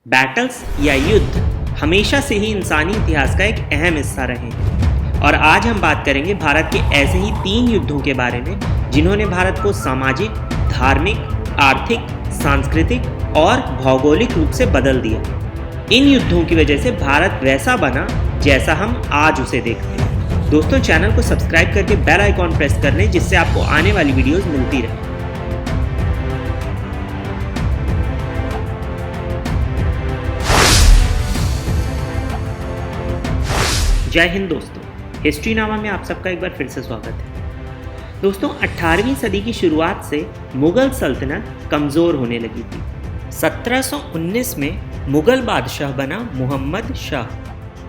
Battles या युद्ध हमेशा से ही इंसानी इतिहास का एक अहम हिस्सा रहे हैं और आज हम बात करेंगे भारत के ऐसे ही 3 युद्धों के बारे में जिन्होंने भारत को सामाजिक, धार्मिक, आर्थिक, सांस्कृतिक और भौगोलिक रूप से बदल दिया। इन युद्धों की वजह से भारत वैसा बना जैसा हम आज उसे देखते हैं। दोस्तों, चैनल को सब्सक्राइब करके बेल आइकॉन प्रेस कर लें जिससे आपको आने वाली वीडियोस मिलती रहे। जय हिंद दोस्तों, हिस्ट्री नामा में आप सबका एक बार फिर से स्वागत है। दोस्तों, 18वीं सदी की शुरुआत से मुगल सल्तनत कमज़ोर होने लगी थी। 1719 में मुगल बादशाह बना मुहम्मद शाह,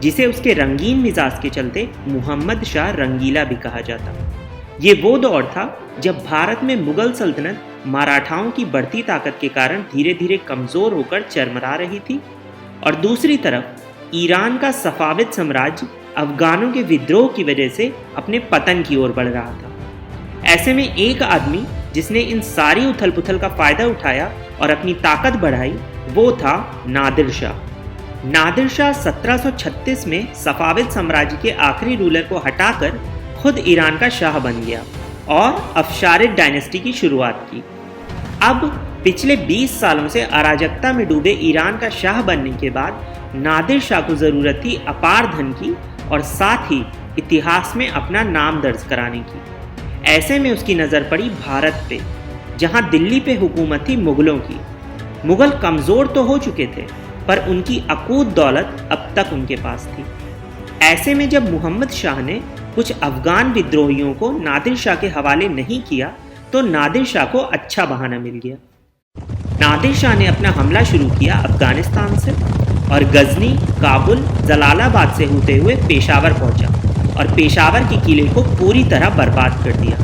जिसे उसके रंगीन मिजाज के चलते मुहम्मद शाह रंगीला भी कहा जाता। ये वो दौर था जब भारत में मुगल सल्तनत मराठाओं की बढ़ती ताकत के कारण धीरे धीरे कमज़ोर होकर चरमरा रही थी और दूसरी तरफ ईरान का सफाविद साम्राज्य अफगानों के विद्रोह की वजह से अपने पतन की ओर बढ़ रहा था। ऐसे में एक आदमी जिसने इन सारी उथल पुथल का फायदा उठाया और अपनी ताकत बढ़ाई, वो था नादिर शाह। नादिर शाह 1736 में सफाविद साम्राज्य के आखिरी रूलर को हटाकर खुद ईरान का शाह बन गया और अफशारिद डायनेस्टी की शुरुआत की। अब पिछले 20 सालों से अराजकता में डूबे ईरान का शाह बनने के बाद नादिर शाह को जरूरत थी अपार धन की और साथ ही इतिहास में अपना नाम दर्ज कराने की। ऐसे में उसकी नज़र पड़ी भारत पे, जहां दिल्ली पे हुकूमत थी मुगलों की। मुगल कमज़ोर तो हो चुके थे पर उनकी अकूत दौलत अब तक उनके पास थी। ऐसे में जब मुहम्मद शाह ने कुछ अफगान विद्रोहियों को नादिर शाह के हवाले नहीं किया तो नादिर शाह को अच्छा बहाना मिल गया। नादिर शाह ने अपना हमला शुरू किया अफगानिस्तान से और गजनी, काबुल, जलालाबाद से होते हुए पेशावर पहुंचा और पेशावर के किले को पूरी तरह बर्बाद कर दिया।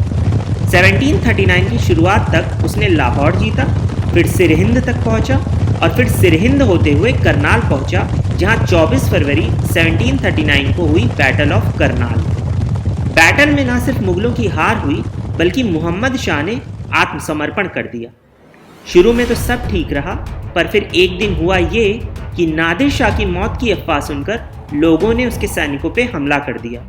1739 की शुरुआत तक उसने लाहौर जीता, फिर सिरहिंद तक पहुंचा और फिर सिरहिंद होते हुए करनाल पहुंचा, जहां 24 फरवरी 1739 को हुई बैटल ऑफ करनाल। बैटल में न सिर्फ मुगलों की हार हुई बल्कि मुहम्मद शाह ने आत्मसमर्पण कर दिया। शुरू में तो सब ठीक रहा, पर फिर एक दिन हुआ ये कि नादिर शाह की मौत की अफवाह सुनकर लोगों ने उसके सैनिकों पे हमला कर दिया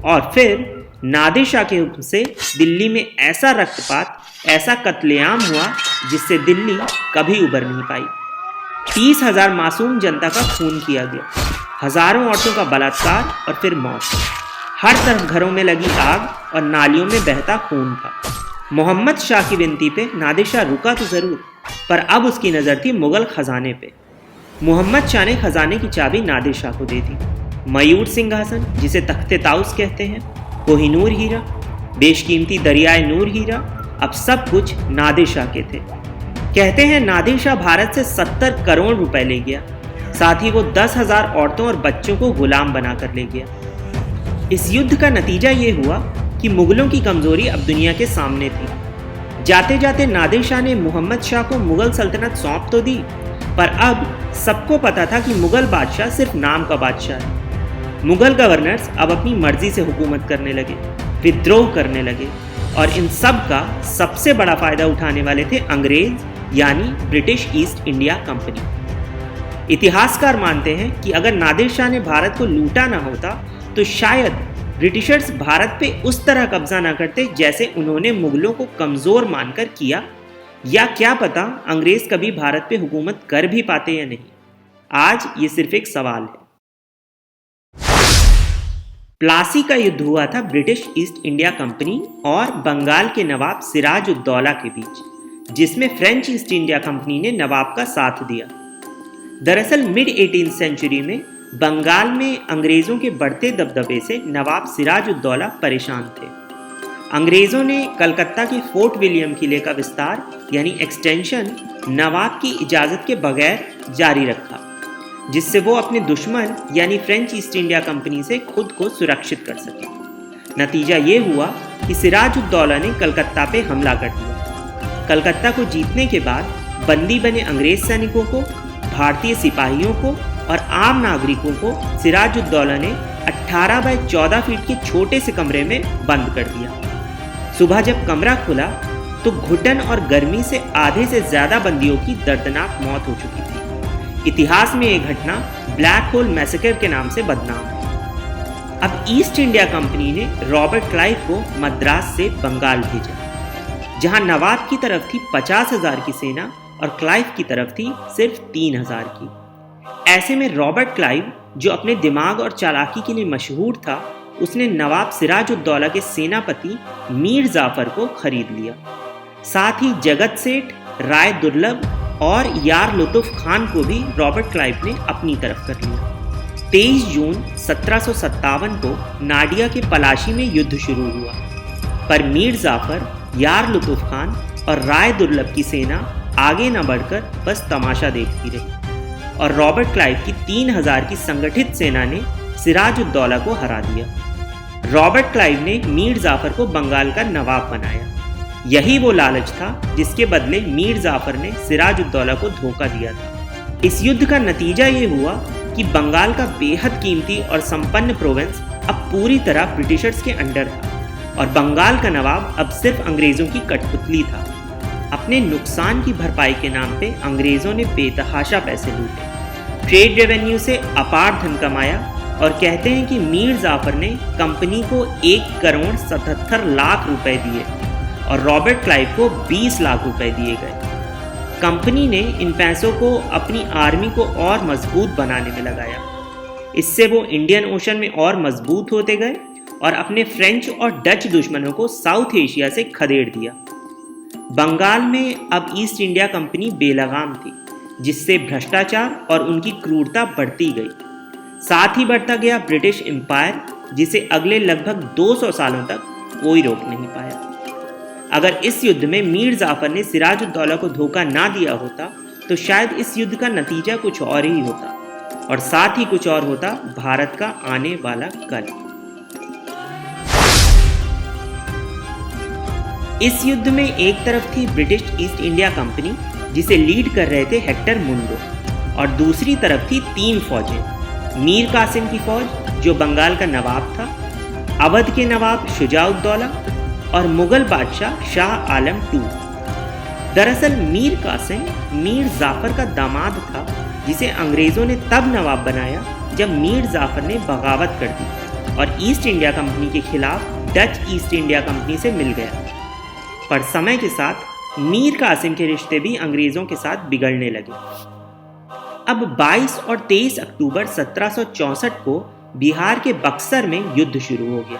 और फिर नादिर शाह के हुक्म से दिल्ली में ऐसा रक्तपात, ऐसा कत्लेआम हुआ जिससे दिल्ली कभी उबर नहीं पाई। 30,000 मासूम जनता का खून किया गया, हजारों औरतों का बलात्कार और फिर मौत। हर तरफ घरों में लगी आग और नालियों में बहता खून था। मोहम्मद शाह की विनती पे नादिर शाह रुका तो जरूर, पर अब उसकी नज़र थी मुगल खजाने पे। मोहम्मद शाह ने खजाने की चाबी नादिर शाह को दे दी। मयूर सिंहासन, जिसे तख्ते ताउस कहते हैं, कोहिनूर हीरा, बेशकीमती दरियाए नूर हीरा, अब सब कुछ नादिर शाह के थे। कहते हैं नादिर शाह भारत से 70 करोड़ रुपए ले गया, साथ ही वो 10,000 औरतों और बच्चों को गुलाम बनाकर ले गया। इस युद्ध का नतीजा ये हुआ कि मुगलों की कमजोरी अब दुनिया के सामने थी। जाते जाते नादिर शाह ने मुहम्मद शाह को मुगल सल्तनत सौंप तो दी, पर अब सबको पता था कि मुगल बादशाह सिर्फ नाम का बादशाह है। मुगल गवर्नर्स अब अपनी मर्जी से हुकूमत करने लगे, विद्रोह करने लगे और इन सब का सबसे बड़ा फायदा उठाने वाले थे अंग्रेज, यानी ब्रिटिश ईस्ट इंडिया कंपनी। इतिहासकार मानते हैं कि अगर नादिर शाह ने भारत को लूटा ना होता तो शायद ब्रिटिशर्स भारत पे उस तरह कब्जा ना करते जैसे उन्होंने मुगलों को कमजोर मानकर किया, या क्या पता अंग्रेज कभी भारत पे हुकूमत कर भी पाते या नहीं। आज ये सिर्फ एक सवाल है। प्लासी का युद्ध हुआ था ब्रिटिश ईस्ट इंडिया कंपनी और बंगाल के नवाब सिराज उद दौला के बीच, जिसमें फ्रेंच ईस्ट इंडिया कंपनी ने नवाब का साथ दिया। दरअसल मिड 18th सेंचुरी में बंगाल में अंग्रेजों के बढ़ते दबदबे से नवाब सिराज उद दौला परेशान थे। अंग्रेजों ने कलकत्ता के फोर्ट विलियम किले का विस्तार यानी एक्सटेंशन नवाब की इजाज़त के बगैर जारी रखा, जिससे वो अपने दुश्मन यानी फ्रेंच ईस्ट इंडिया कंपनी से खुद को सुरक्षित कर सके। नतीजा ये हुआ कि सिराज उद दौला ने कलकत्ता पे हमला कर दिया। कलकत्ता को जीतने के बाद बंदी बने अंग्रेज सैनिकों को, भारतीय सिपाहियों को और आम नागरिकों को सिराज उद दौला ने 18 बाय 14 फीट के छोटे से कमरे में बंद कर दिया। सुबह जब कमरा खुला तो घुटन और गर्मी से आधे से ज्यादा बंदियों की दर्दनाक मौत हो चुकी थी। इतिहास में यह घटना ब्लैक होल मैसेकर के नाम से बदनाम है। अब ईस्ट इंडिया कंपनी ने रॉबर्ट क्लाइव को मद्रास से बंगाल भेजा, जहां नवाब की तरफ थी 50,000 की सेना और क्लाइव की तरफ थी सिर्फ 3,000 की। ऐसे में रॉबर्ट क्लाइव, जो अपने दिमाग और चालाकी के लिए मशहूर था, उसने नवाब सिराजुद्दौला के सेनापति मीर जाफर को खरीद लिया। साथ ही जगत सेठ, राय दुर्लभ और यार लुतुफ खान को भी रॉबर्ट क्लाइव ने अपनी तरफ कर लिया। 23 जून 1757 को नाडिया के पलाशी में युद्ध शुरू हुआ, पर मीर जाफर, यार लुतुफ खान और राय दुर्लभ की सेना आगे न बढ़कर बस तमाशा देखती रही और रॉबर्ट क्लाइव की 3,000 की संगठित सेना ने सिराजुद्दौला को हरा दिया। रॉबर्ट क्लाइव ने मीर जाफर को बंगाल का नवाब बनाया। यही वो लालच था जिसके बदले मीर जाफर ने सिराजुद्दौला को धोखा दिया था। इस युद्ध का नतीजा ये हुआ कि बंगाल का बेहद कीमती और संपन्न प्रोविंस अब पूरी तरह ब्रिटिशर्स के अंडर था और बंगाल का नवाब अब सिर्फ अंग्रेजों की कठपुतली था। अपने नुकसान की भरपाई के नाम पे अंग्रेजों ने बेतहाशा पैसे लूटे, ट्रेड रेवेन्यू से अपार धन कमाया और कहते हैं कि मीर जाफर ने कंपनी को 1,77,00,000 रुपए दिए और रॉबर्ट क्लाइव को 20 लाख रुपए दिए गए। कंपनी ने इन पैसों को अपनी आर्मी को और मजबूत बनाने में लगाया। इससे वो इंडियन ओशन में और मजबूत होते गए और अपने फ्रेंच और डच दुश्मनों को साउथ एशिया से खदेड़ दिया। बंगाल में अब ईस्ट इंडिया कंपनी बेलगाम थी, जिससे भ्रष्टाचार और उनकी क्रूरता बढ़ती गई। साथ ही बढ़ता गया ब्रिटिश एम्पायर, जिसे अगले लगभग 200 सालों तक कोई रोक नहीं पाया। अगर इस युद्ध में मीर जाफर ने सिराजुद्दौला को धोखा ना दिया होता तो शायद इस युद्ध का नतीजा कुछ और ही होता और साथ ही कुछ और होता भारत का आने वाला कल। इस युद्ध में एक तरफ थी ब्रिटिश ईस्ट इंडिया कंपनी, जिसे लीड कर रहे थे हेक्टर मुंडो, और दूसरी तरफ थी 3 फौजें। मीर कासिम की फौज, जो बंगाल का नवाब था, अवध के नवाब शुजाउद्दौला और मुगल बादशाह शाह आलम II। दरअसल मीर कासिम मीर जाफर का दामाद था, जिसे अंग्रेजों ने तब नवाब बनाया जब मीर जाफर ने बगावत कर दी और ईस्ट इंडिया कंपनी के खिलाफ डच ईस्ट इंडिया कंपनी से मिल गया। पर समय के साथ मीर कासिम के रिश्ते भी अंग्रेजों के साथ बिगड़ने लगे। अब 22 और 23 अक्टूबर 1764 को बिहार के बक्सर में युद्ध शुरू हो गया।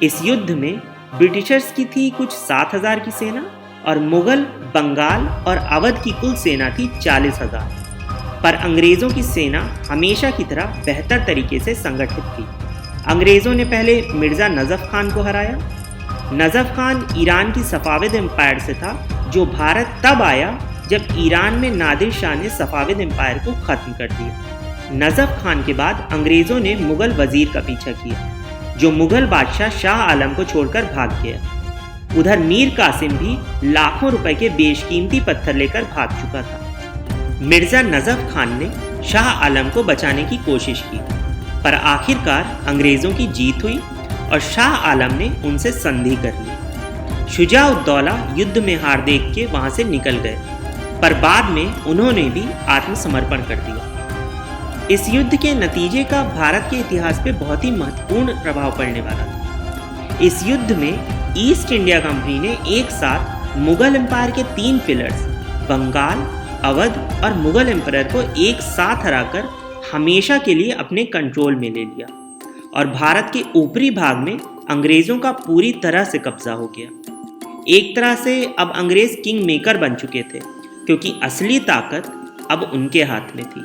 इस युद्ध में ब्रिटिशर्स की थी कुछ 7,000 की सेना और मुगल, बंगाल और अवध की कुल सेना थी 40,000। पर अंग्रेजों की सेना हमेशा की तरह बेहतर तरीके से संगठित थी। अंग्रेजों ने पहले मिर्जा नजफ खान को हराया। नजफ खान ईरान की सफाविद एम्पायर से था, जो भारत तब आया जब ईरान में नादिर शाह ने सफाविद एम्पायर को खत्म कर दिया। नजफ खान के बाद अंग्रेजों ने मुगल वजीर का पीछा किया, जो मुगल बादशाह शाह आलम को छोड़कर भाग गया। उधर मीर कासिम भी लाखों रुपए के बेशकीमती पत्थर लेकर भाग चुका था। मिर्जा नजफ खान ने शाह आलम को बचाने की कोशिश की, पर आखिरकार अंग्रेजों की जीत हुई और शाह आलम ने उनसे संधि कर ली। शुजाउद्दौला युद्ध में हार देख के वहां से निकल गए, पर बाद में उन्होंने भी आत्मसमर्पण कर दिया। इस युद्ध के नतीजे का भारत के इतिहास पे बहुत ही महत्वपूर्ण प्रभाव पड़ने वाला था। इस युद्ध में ईस्ट इंडिया कंपनी ने एक साथ मुगल एम्पायर के 3 पिलर्स बंगाल, अवध और मुगल एम्पायर को एक साथ हराकर हमेशा के लिए अपने कंट्रोल में ले लिया और भारत के ऊपरी भाग में अंग्रेजों का पूरी तरह से कब्जा हो गया। एक तरह से अब अंग्रेज किंग मेकर बन चुके थे, क्योंकि असली ताकत अब उनके हाथ में थी।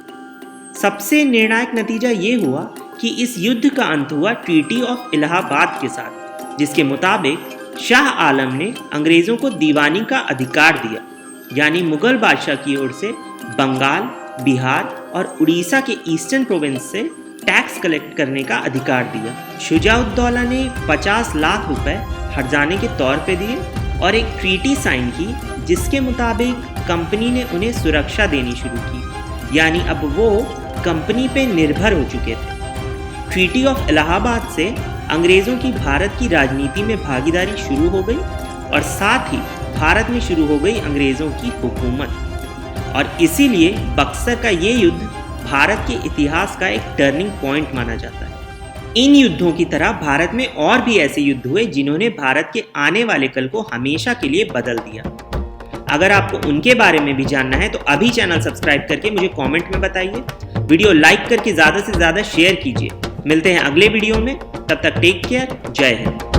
सबसे निर्णायक नतीजा ये हुआ कि इस युद्ध का अंत हुआ ट्रीटी ऑफ इलाहाबाद के साथ, जिसके मुताबिक शाह आलम ने अंग्रेजों को दीवानी का अधिकार दिया, यानी मुगल बादशाह की ओर से बंगाल, बिहार और उड़ीसा के ईस्टर्न प्रोविंस से टैक्स कलेक्ट करने का अधिकार दिया। शुजाउद्दौला ने 50 लाख रुपए हर्जाने के तौर पे दिए और एक ट्रीटी साइन की, जिसके मुताबिक कंपनी ने उन्हें सुरक्षा देनी शुरू की, यानी अब वो कंपनी पे निर्भर हो चुके थे। ट्रीटी ऑफ इलाहाबाद से अंग्रेजों की भारत की राजनीति में भागीदारी शुरू हो गई और साथ ही भारत में शुरू हो गई अंग्रेजों की हुकूमत। और इसीलिए बक्सर का ये युद्ध भारत के इतिहास का एक टर्निंग पॉइंट माना जाता है। इन युद्धों की तरह भारत में और भी ऐसे युद्ध हुए जिन्होंने भारत के आने वाले कल को हमेशा के लिए बदल दिया। अगर आपको उनके बारे में भी जानना है तो अभी चैनल सब्सक्राइब करके मुझे कमेंट में बताइए। वीडियो लाइक करके ज़्यादा से ज़्यादा शेयर कीजिए। मिलते हैं अगले वीडियो में, तब तक टेक केयर, जय हिंद।